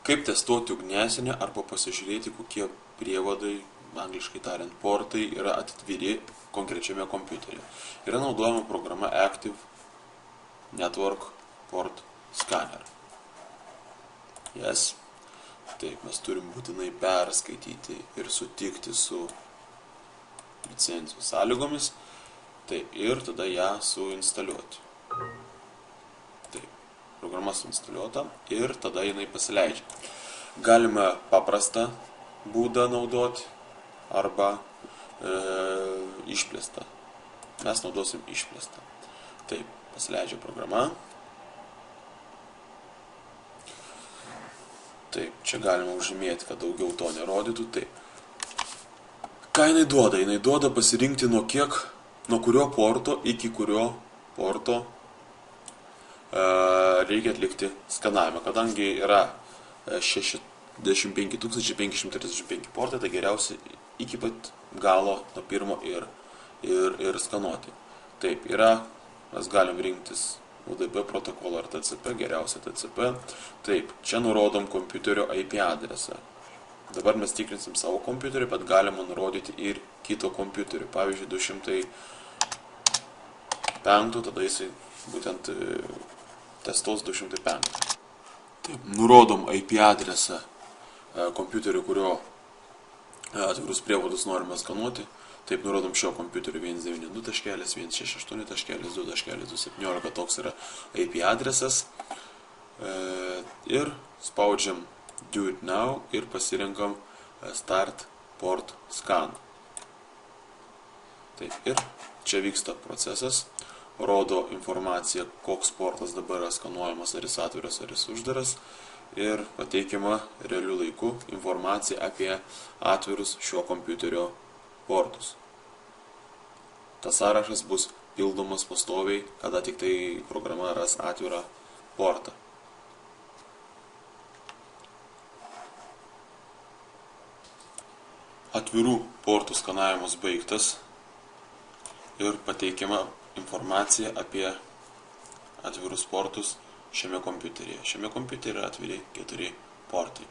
Kaip testuoti ugnesinę arba pasižiūrėti, kokie prievadai, angliškai tariant, portai yra atviri konkrečiame kompiuteryje. Yra naudojama programa Active Network Port Scanner. Yes. Taip, mes turim būtinai perskaityti ir sutikti su licencijų sąlygomis. Taip, ir tada ją suinstaliuoti. Taip, programa suinstaliuota ir tada jinai pasileidžia. Galime paprastą būdą naudoti arba išplėstą. Mes naudosim išplėstą. Taip, pasileidžia programa. Taip, čia galima užžymėti, kad daugiau to nerodytų. Taip. Ką jinai duoda? Jinai duoda pasirinkti nuo kurio porto iki kurio porto reikia atlikti skanavimą. Kadangi yra 65 535 portai, tai geriausia iki pat galo nuo pirmo ir skanuoti. Taip, mes galim rinktis UDP protokolą ar TCP, geriausia TCP. Taip, čia nurodom kompiuterio IP adresą. Dabar mes tikrinsim savo kompiuterį, bet galima nurodyti ir kito kompiuterį. Pavyzdžiui, 205, tada jisai būtent testuos 205. Taip, nurodom IP adresą kompiuterio, kurio atvirus prievadus norime skanuoti. Taip, nurodom šio kompiuterio 192.168.2.217, toks yra IP adresas. Ir spaudžiam Do it now ir pasirenkam Start Port Scan. Taip, ir čia vyksta procesas, rodo informaciją, koks portas dabar yra skanuojamas, ar jis atviras, ar jis uždaras. Ir pateikiama realiu laiku informacija apie atvirus šio kompiuterio portus. Tas sąrašas bus pildomas pastoviai, kada tik tai programa ras atvirą portą. Atvirų portų skanavimas baigtas ir pateikiama informacija apie atvirus portus šiame kompiuteryje. Šiame kompiuteryje yra atviri 4 portai.